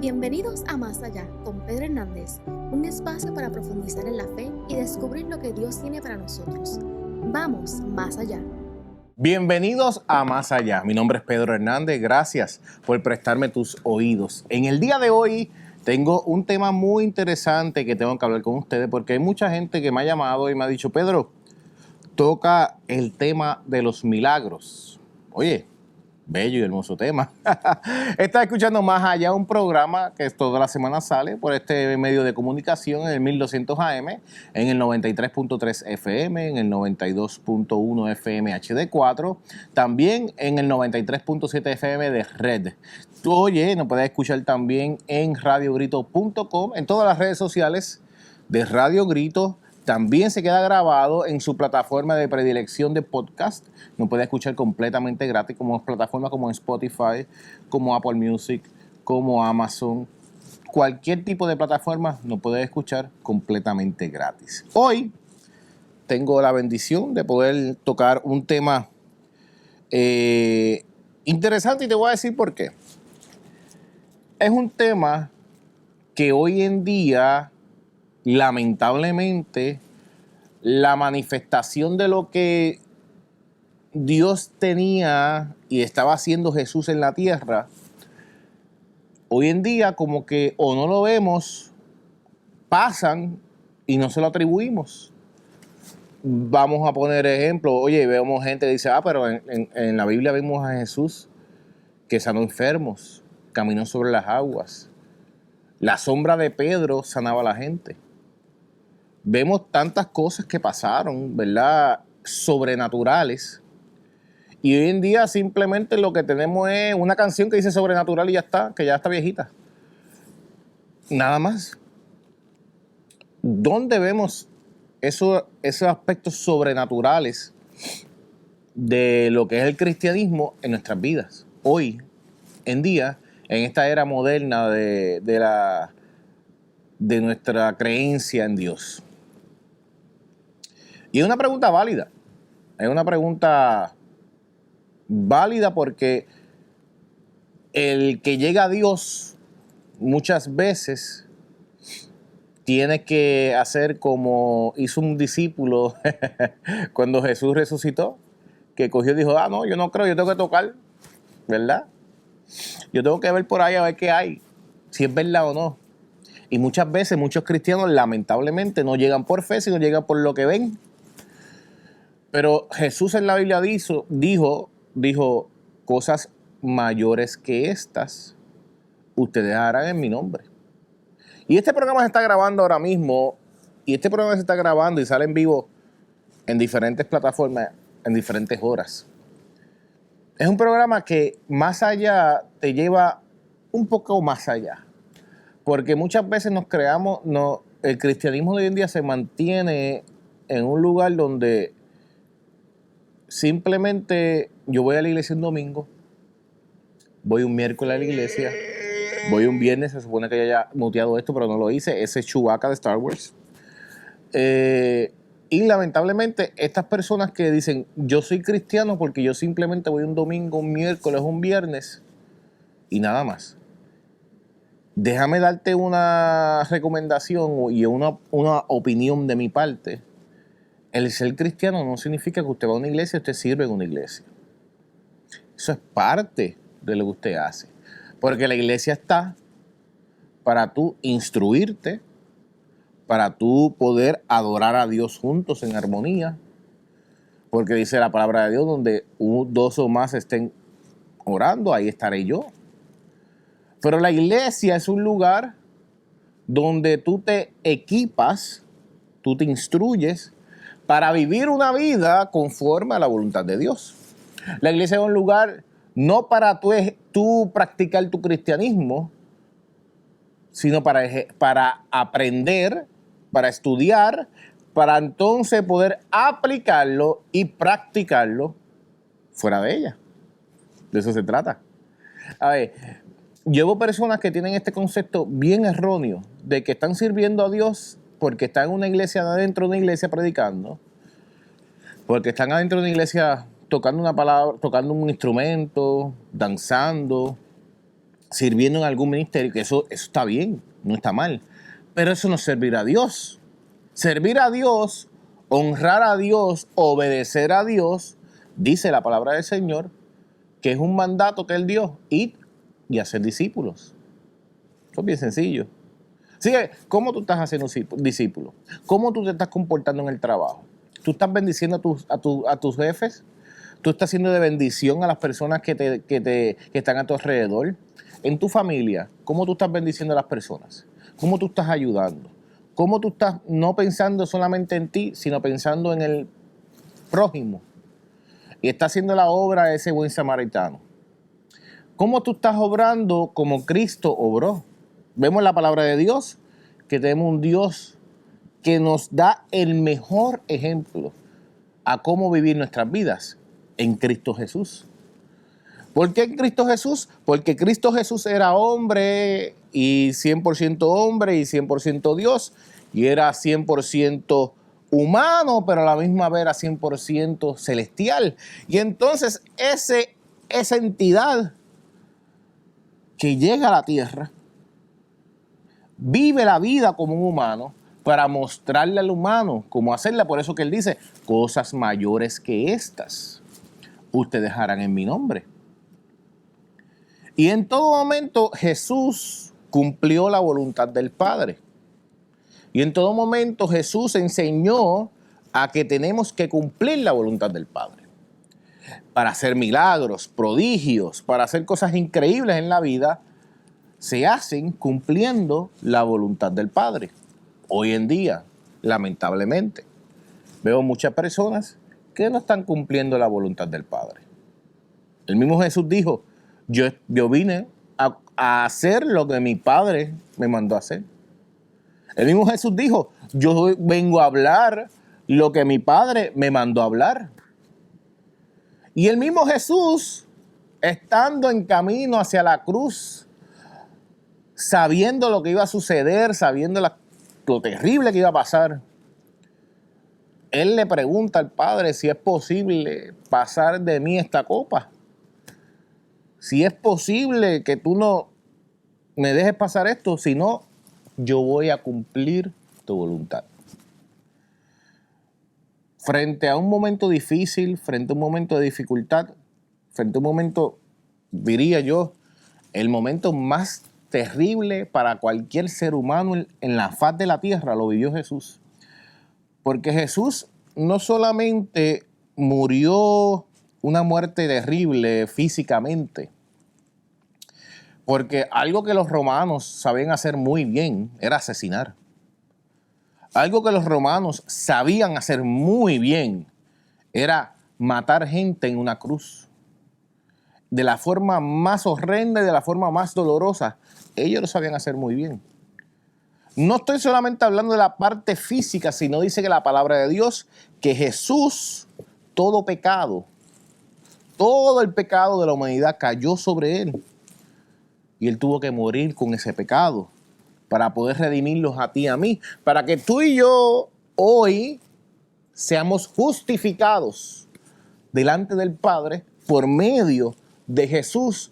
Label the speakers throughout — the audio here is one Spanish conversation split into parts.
Speaker 1: Bienvenidos a Más Allá con Pedro Hernández, un espacio para profundizar en la fe y descubrir lo que Dios tiene para nosotros. Vamos más allá.
Speaker 2: Bienvenidos a Más Allá. Mi nombre es Pedro Hernández. Gracias por prestarme tus oídos. En el día de hoy tengo un tema muy interesante que tengo que hablar con ustedes porque hay mucha gente que me ha llamado y me ha dicho, Pedro, toca el tema de los milagros. Oye, bello y hermoso tema. Estás escuchando Más Allá, un programa que toda la semana sale por este medio de comunicación en el 1200 AM, en el 93.3 FM, en el 92.1 FM HD4, también en el 93.7 FM de Red. Oye, nos puedes escuchar también en radiogrito.com, en todas las redes sociales de Radio Grito. También se queda grabado en su plataforma de predilección de podcast. Nos puede escuchar completamente gratis, como plataformas como Spotify, como Apple Music, como Amazon. Cualquier tipo de plataforma nos puede escuchar completamente gratis. Hoy tengo la bendición de poder tocar un tema interesante y te voy a decir por qué. Es un tema que hoy en día, lamentablemente, la manifestación de lo que Dios tenía y estaba haciendo Jesús en la tierra, hoy en día como que o no lo vemos, pasan y no se lo atribuimos. Vamos a poner ejemplo, oye, vemos gente que dice, pero en la Biblia vimos a Jesús que sanó enfermos, caminó sobre las aguas. La sombra de Pedro sanaba a la gente. Vemos tantas cosas que pasaron, ¿verdad? Sobrenaturales. Y hoy en día simplemente lo que tenemos es una canción que dice sobrenatural y ya está, que ya está viejita. Nada más. ¿Dónde vemos esos aspectos sobrenaturales de lo que es el cristianismo en nuestras vidas? Hoy en día, en esta era moderna de nuestra creencia en Dios. Y es una pregunta válida. Es una pregunta válida porque el que llega a Dios muchas veces tiene que hacer como hizo un discípulo cuando Jesús resucitó, que cogió y dijo, no, yo no creo, yo tengo que tocar, ¿verdad? Yo tengo que ver por ahí a ver qué hay, si es verdad o no. Y muchas veces muchos cristianos lamentablemente no llegan por fe, sino llegan por lo que ven. Pero Jesús en la Biblia dijo, cosas mayores que estas, ustedes harán en mi nombre. Y este programa se está grabando ahora mismo, y este programa se está grabando y sale en vivo en diferentes plataformas, en diferentes horas. Es un programa que más allá te lleva un poco más allá. Porque muchas veces el cristianismo de hoy en día se mantiene en un lugar donde simplemente yo voy a la iglesia un domingo, voy un miércoles a la iglesia, voy un viernes, se supone que ya haya muteado esto, pero no lo hice, ese es Chewbacca de Star Wars. Y lamentablemente estas personas que dicen, yo soy cristiano porque yo simplemente voy un domingo, un miércoles, un viernes y nada más. Déjame darte una recomendación y una opinión de mi parte. El ser cristiano no significa que usted va a una iglesia y usted sirve en una iglesia. Eso es parte de lo que usted hace. Porque la iglesia está para tú instruirte, para tú poder adorar a Dios juntos en armonía. Porque dice la palabra de Dios, donde dos o más estén orando, ahí estaré yo. Pero la iglesia es un lugar donde tú te equipas, tú te instruyes para vivir una vida conforme a la voluntad de Dios. La iglesia es un lugar no para tú practicar tu cristianismo, sino para aprender, para estudiar, para entonces poder aplicarlo y practicarlo fuera de ella. De eso se trata. A ver, llevo personas que tienen este concepto bien erróneo de que están sirviendo a Dios porque están en una iglesia, adentro de una iglesia predicando, porque están adentro de una iglesia tocando una palabra, tocando un instrumento, danzando, sirviendo en algún ministerio, que eso está bien, no está mal. Pero eso no es servir a Dios. Servir a Dios, honrar a Dios, obedecer a Dios, dice la palabra del Señor, que es un mandato que Él dio, ir y hacer discípulos. Eso es bien sencillo. Así que, ¿cómo tú estás haciendo discípulos? ¿Cómo tú te estás comportando en el trabajo? ¿Tú estás bendiciendo a tus jefes? ¿Tú estás siendo de bendición a las personas que están a tu alrededor? En tu familia, ¿cómo tú estás bendiciendo a las personas? ¿Cómo tú estás ayudando? ¿Cómo tú estás no pensando solamente en ti, sino pensando en el prójimo? Y estás haciendo la obra de ese buen samaritano. ¿Cómo tú estás obrando como Cristo obró? Vemos en la palabra de Dios que tenemos un Dios que nos da el mejor ejemplo a cómo vivir nuestras vidas en Cristo Jesús. ¿Por qué en Cristo Jesús? Porque Cristo Jesús era hombre y 100% hombre y 100% Dios, y era 100% humano, pero a la misma vez era 100% celestial. Y entonces esa entidad que llega a la tierra vive la vida como un humano para mostrarle al humano cómo hacerla. Por eso que él dice, cosas mayores que estas ustedes harán en mi nombre. Y en todo momento Jesús cumplió la voluntad del Padre. Y en todo momento Jesús enseñó a que tenemos que cumplir la voluntad del Padre. Para hacer milagros, prodigios, para hacer cosas increíbles en la vida, se hacen cumpliendo la voluntad del Padre. Hoy en día, lamentablemente, veo muchas personas que no están cumpliendo la voluntad del Padre. El mismo Jesús dijo, yo vine a hacer lo que mi Padre me mandó a hacer. El mismo Jesús dijo, yo vengo a hablar lo que mi Padre me mandó a hablar. Y el mismo Jesús, estando en camino hacia la cruz, sabiendo lo que iba a suceder, sabiendo lo terrible que iba a pasar, Él le pregunta al Padre si es posible pasar de mí esta copa. Si es posible que tú no me dejes pasar esto, si no, yo voy a cumplir tu voluntad. Frente a un momento difícil, frente a un momento de dificultad, frente a un momento, diría yo, el momento más terrible para cualquier ser humano en la faz de la tierra, lo vivió Jesús. Porque Jesús no solamente murió una muerte terrible físicamente, porque algo que los romanos sabían hacer muy bien era asesinar. Algo que los romanos sabían hacer muy bien era matar gente en una cruz. De la forma más horrenda y de la forma más dolorosa. Ellos lo sabían hacer muy bien. No estoy solamente hablando de la parte física, sino dice que la palabra de Dios, que Jesús, todo pecado, todo el pecado de la humanidad cayó sobre Él. Y Él tuvo que morir con ese pecado para poder redimirlos a ti y a mí, para que tú y yo hoy seamos justificados delante del Padre por medio de Jesús,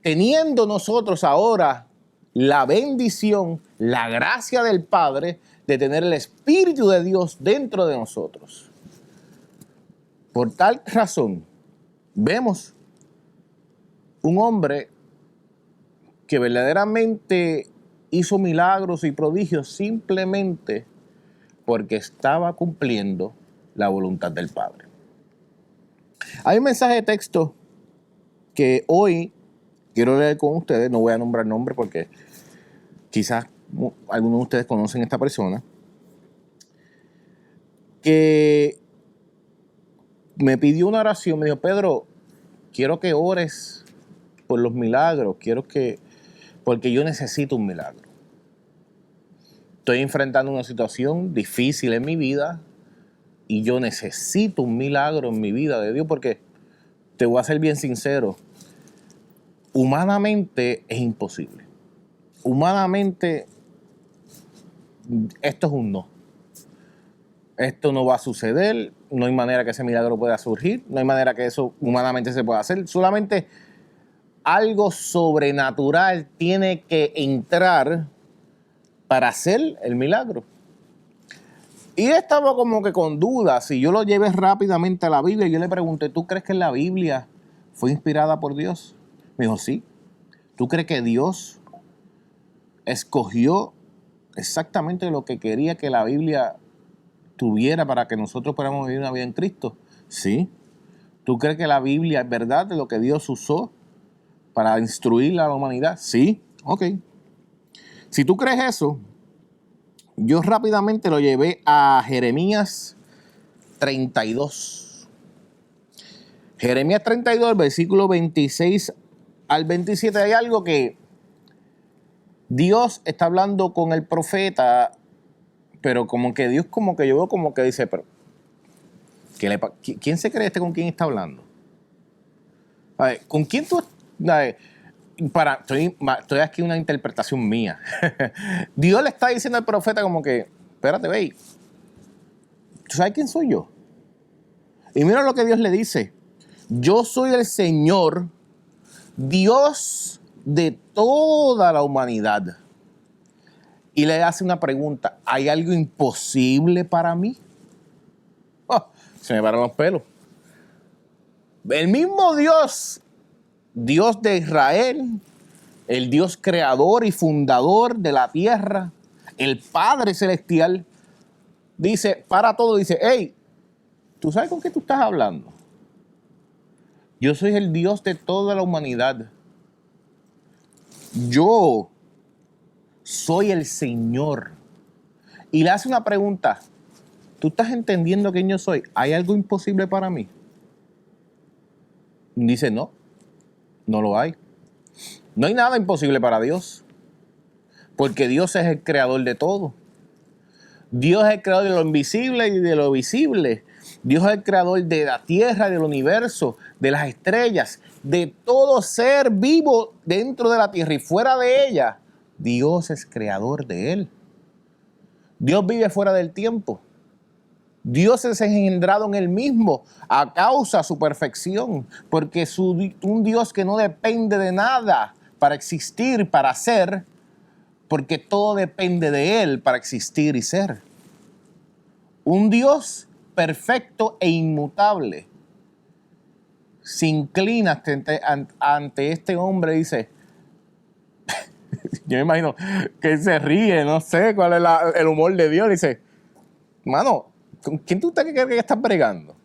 Speaker 2: teniendo nosotros ahora la bendición, la gracia del Padre de tener el Espíritu de Dios dentro de nosotros. Por tal razón, vemos un hombre que verdaderamente hizo milagros y prodigios simplemente porque estaba cumpliendo la voluntad del Padre. Hay un mensaje de texto que hoy quiero leer con ustedes. No voy a nombrar nombre porque quizás algunos de ustedes conocen a esta persona, que me pidió una oración. Me dijo, Pedro, quiero que ores por los milagros, porque yo necesito un milagro. Estoy enfrentando una situación difícil en mi vida y yo necesito un milagro en mi vida de Dios, porque te voy a ser bien sincero, humanamente es imposible. Humanamente esto es un no. Esto no va a suceder, no hay manera que ese milagro pueda surgir, no hay manera que eso humanamente se pueda hacer. Solamente algo sobrenatural tiene que entrar para hacer el milagro. Y estaba como que con dudas. Y yo lo llevé rápidamente a la Biblia y yo le pregunté, ¿tú crees que la Biblia fue inspirada por Dios? Me dijo, sí. ¿Tú crees que Dios escogió exactamente lo que quería que la Biblia tuviera para que nosotros podamos vivir una vida en Cristo? Sí. ¿Tú crees que la Biblia es verdad de lo que Dios usó para instruir a la humanidad? Sí. Ok. Si tú crees eso, yo rápidamente lo llevé a Jeremías 32. Jeremías 32, versículo 26 al 27, hay algo que Dios está hablando con el profeta, pero como que Dios como que yo veo como que dice, pero ¿quién se cree con quién está hablando? A ver, ¿con quién tú? A ver, estoy aquí una interpretación mía. Dios le está diciendo al profeta como que, espérate, ve, ¿tú sabes quién soy yo? Y mira lo que Dios le dice. Yo soy el Señor, Dios de toda la humanidad. Y le hace una pregunta, ¿hay algo imposible para mí? Oh, se me paran los pelos. El mismo Dios, Dios de Israel, el Dios creador y fundador de la tierra, el Padre Celestial, dice, para todo, dice, hey, ¿tú sabes con qué tú estás hablando? Yo soy el Dios de toda la humanidad. Yo soy el Señor. Y le hace una pregunta, ¿tú estás entendiendo quién yo soy? ¿Hay algo imposible para mí? Dice, no, no lo hay. No hay nada imposible para Dios, porque Dios es el creador de todo. Dios es el creador de lo invisible y de lo visible. Dios es el creador de la tierra, del universo, de las estrellas, de todo ser vivo dentro de la tierra y fuera de ella. Dios es creador de él. Dios vive fuera del tiempo. Dios es engendrado en él mismo a causa de su perfección, porque un Dios que no depende de nada para existir, para ser, porque todo depende de él para existir y ser. Un Dios perfecto e inmutable se inclina ante este hombre y dice, yo me imagino que él se ríe, no sé cuál es el humor de Dios, dice, mano, ¿con quién tú crees que estás bregando?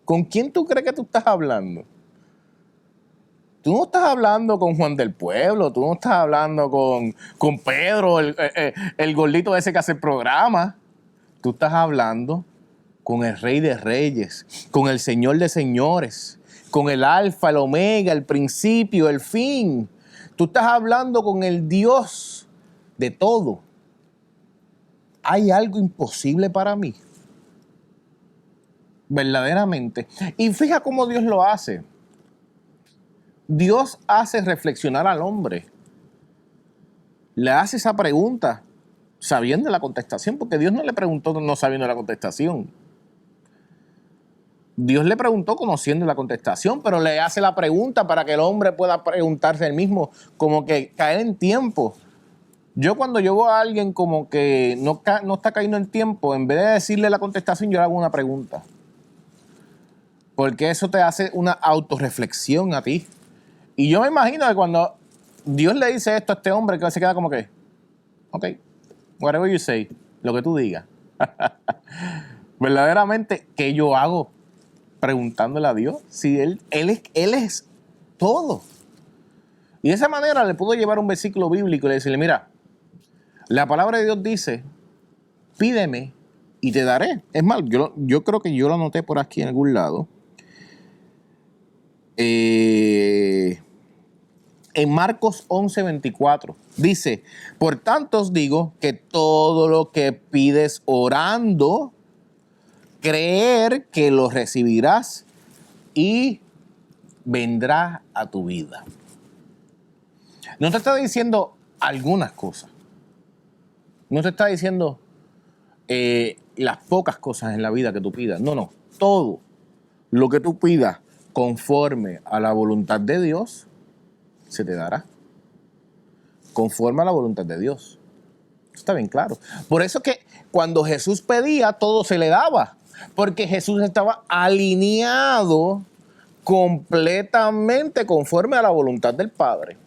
Speaker 2: ¿Con quién tú crees que tú estás hablando? Tú no estás hablando con Juan del Pueblo, tú no estás hablando con Pedro, el gordito ese que hace el programa. Tú estás hablando con el Rey de Reyes, con el Señor de Señores, con el Alfa, el Omega, el principio, el fin. Tú estás hablando con el Dios de todo. ¿Hay algo imposible para mí? Verdaderamente. Y fija cómo Dios lo hace. Dios hace reflexionar al hombre. Le hace esa pregunta sabiendo la contestación, porque Dios no le preguntó no sabiendo la contestación. Dios le preguntó conociendo la contestación, pero le hace la pregunta para que el hombre pueda preguntarse él mismo, como que caer en tiempo. Yo cuando yo veo a alguien como que no está cayendo en tiempo, en vez de decirle la contestación, yo le hago una pregunta. Porque eso te hace una autorreflexión a ti. Y yo me imagino que cuando Dios le dice esto a este hombre, que se queda como que, ok, whatever you say, lo que tú digas. Verdaderamente, ¿qué yo hago? Preguntándole a Dios si él es todo. Y de esa manera le puedo llevar un versículo bíblico y decirle, mira, la palabra de Dios dice, pídeme y te daré. Es más, yo creo que yo lo anoté por aquí en algún lado. En Marcos 11:24 dice, por tanto os digo que todo lo que pides orando, creer que lo recibirás y vendrá a tu vida. No te está diciendo algunas cosas. No te está diciendo las pocas cosas en la vida que tú pidas. No. Todo lo que tú pidas conforme a la voluntad de Dios, se te dará. Conforme a la voluntad de Dios. Está bien claro. Por eso que cuando Jesús pedía, todo se le daba. Porque Jesús estaba alineado completamente conforme a la voluntad del Padre.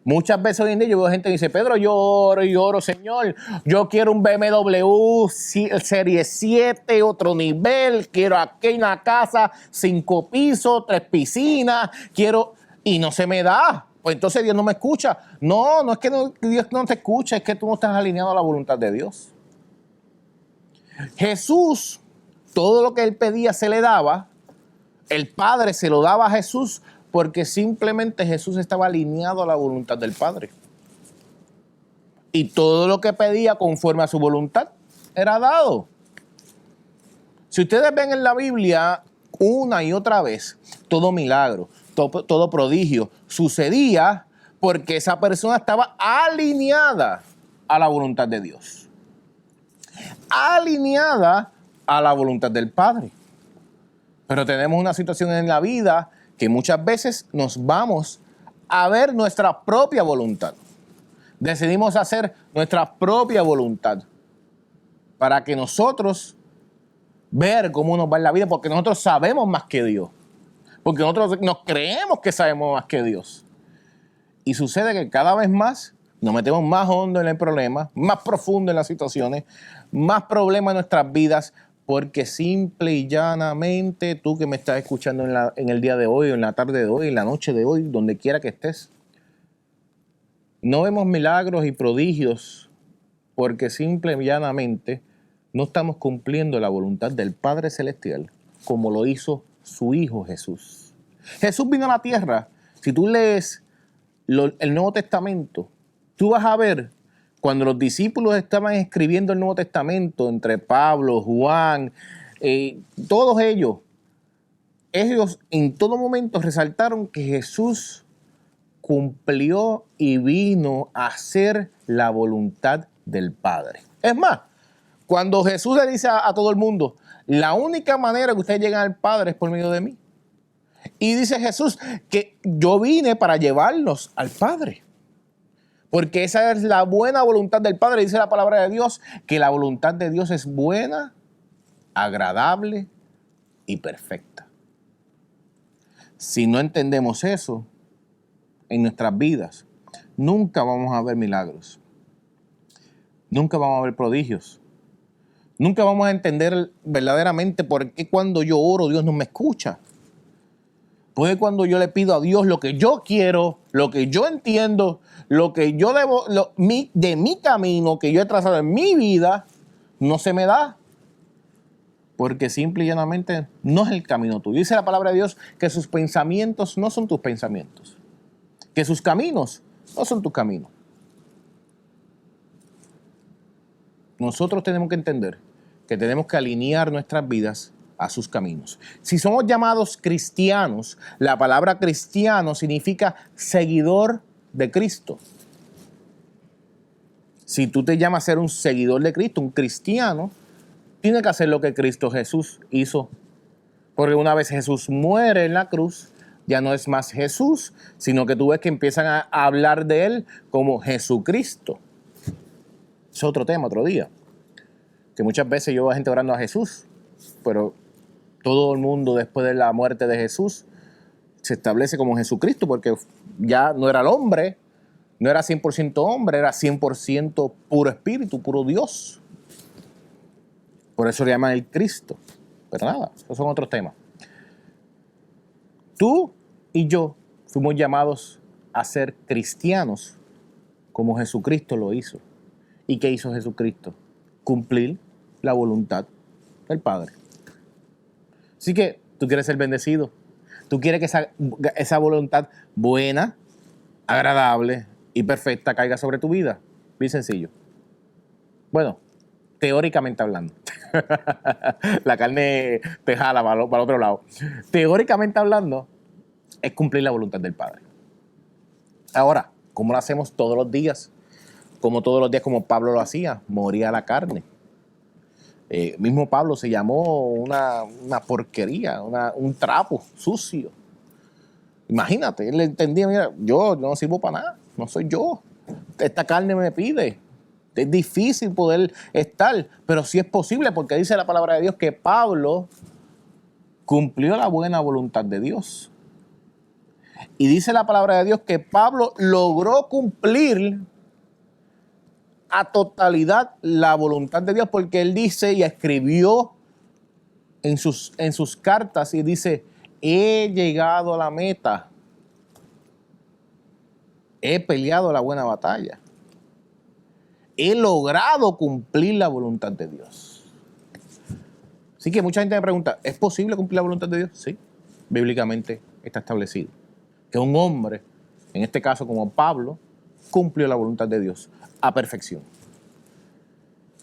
Speaker 2: Muchas veces hoy en día yo veo gente que dice, Pedro, yo oro, Señor, yo quiero un BMW Serie 7, otro nivel, quiero aquí una casa, 5 pisos, 3 piscinas, y no se me da. Pues entonces Dios no me escucha. No es que Dios no te escucha, es que tú no estás alineado a la voluntad de Dios. Jesús, todo lo que él pedía se le daba. El Padre se lo daba a Jesús porque simplemente Jesús estaba alineado a la voluntad del Padre. Y todo lo que pedía conforme a su voluntad era dado. Si ustedes ven en la Biblia una y otra vez, todo milagro, todo prodigio sucedía porque esa persona estaba alineada a la voluntad de Dios. Alineada a la voluntad del Padre. Pero tenemos una situación en la vida que muchas veces nos vamos a ver nuestra propia voluntad. Decidimos hacer nuestra propia voluntad para que nosotros ver cómo nos va en la vida, porque nosotros sabemos más que Dios. Porque nosotros nos creemos que sabemos más que Dios. Y sucede que cada vez más nos metemos más hondo en el problema, más profundo en las situaciones, más problemas en nuestras vidas, porque simple y llanamente tú que me estás escuchando en el día de hoy, en la tarde de hoy, en la noche de hoy, donde quiera que estés, no vemos milagros y prodigios porque simple y llanamente no estamos cumpliendo la voluntad del Padre Celestial como lo hizo su Hijo Jesús. Jesús vino a la tierra. Si tú lees el Nuevo Testamento, tú vas a ver cuando los discípulos estaban escribiendo el Nuevo Testamento, entre Pablo, Juan, todos ellos en todo momento resaltaron que Jesús cumplió y vino a hacer la voluntad del Padre. Es más, cuando Jesús le dice a todo el mundo, la única manera que ustedes llegan al Padre es por medio de mí. Y dice Jesús que yo vine para llevarlos al Padre. Porque esa es la buena voluntad del Padre. Dice la palabra de Dios que la voluntad de Dios es buena, agradable y perfecta. Si no entendemos eso en nuestras vidas, nunca vamos a ver milagros. Nunca vamos a ver prodigios. Nunca vamos a entender verdaderamente por qué cuando yo oro Dios no me escucha. Porque cuando yo le pido a Dios lo que yo quiero, lo que yo entiendo, lo que yo debo, de mi camino que yo he trazado en mi vida, no se me da. Porque simple y llanamente no es el camino tuyo. Dice la palabra de Dios que sus pensamientos no son tus pensamientos. Que sus caminos no son tus caminos. Nosotros tenemos que entender que tenemos que alinear nuestras vidas a sus caminos. Si somos llamados cristianos, la palabra cristiano significa seguidor de Cristo. Si tú te llamas a ser un seguidor de Cristo, un cristiano, tienes que hacer lo que Cristo Jesús hizo. Porque una vez Jesús muere en la cruz, ya no es más Jesús, sino que tú ves que empiezan a hablar de él como Jesucristo. Es otro tema, otro día. Que muchas veces yo veo a gente orando a Jesús, pero todo el mundo después de la muerte de Jesús se establece como Jesucristo, porque ya no era el hombre, no era 100% hombre, era 100% puro espíritu, puro Dios. Por eso le llaman el Cristo. Pero nada, esos son otros temas. Tú y yo fuimos llamados a ser cristianos como Jesucristo lo hizo. ¿Y qué hizo Jesucristo? Cumplir la voluntad del Padre. Así que tú quieres ser bendecido. Tú quieres que esa voluntad buena, agradable y perfecta caiga sobre tu vida. Bien sencillo. Bueno, teóricamente hablando. La carne te jala para el otro lado. Teóricamente hablando, es cumplir la voluntad del Padre. Ahora, ¿cómo lo hacemos todos los días? Como todos los días, como Pablo lo hacía, moría la carne. Mismo Pablo se llamó una porquería, un trapo sucio. Imagínate, él entendía, mira, yo no sirvo para nada, no soy yo. Esta carne me pide. Es difícil poder estar, pero sí es posible porque dice la palabra de Dios que Pablo cumplió la buena voluntad de Dios. Y dice la palabra de Dios que Pablo logró cumplir a totalidad la voluntad de Dios porque él dice y escribió en sus cartas y dice, he llegado a la meta, he peleado la buena batalla, he logrado cumplir la voluntad de Dios. Así que mucha gente me pregunta, ¿es posible cumplir la voluntad de Dios? Sí, bíblicamente está establecido que un hombre, en este caso como Pablo, cumplió la voluntad de Dios a perfección.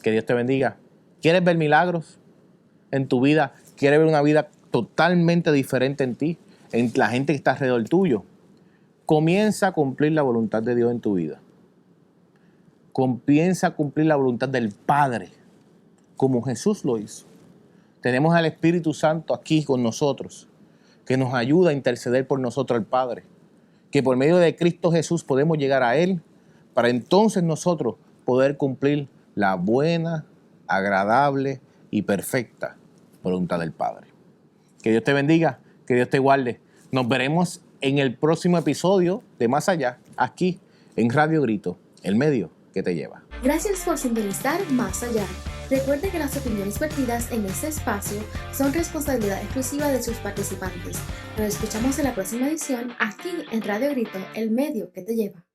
Speaker 2: Que Dios te bendiga. ¿Quieres ver milagros en tu vida? ¿Quieres ver una vida totalmente diferente en ti, en la gente que está alrededor tuyo? Comienza a cumplir la voluntad de Dios en tu vida. Comienza a cumplir la voluntad del Padre, como Jesús lo hizo. Tenemos al Espíritu Santo aquí con nosotros, que nos ayuda a interceder por nosotros al Padre. Que por medio de Cristo Jesús podemos llegar a Él, para entonces nosotros poder cumplir la buena, agradable y perfecta voluntad del Padre. Que Dios te bendiga, que Dios te guarde. Nos veremos en el próximo episodio de Más Allá, aquí en Radio Grito, el medio que te lleva.
Speaker 1: Gracias por sintonizar Más Allá. Recuerde que las opiniones vertidas en este espacio son responsabilidad exclusiva de sus participantes. Nos escuchamos en la próxima edición aquí en Radio Grito, el medio que te lleva.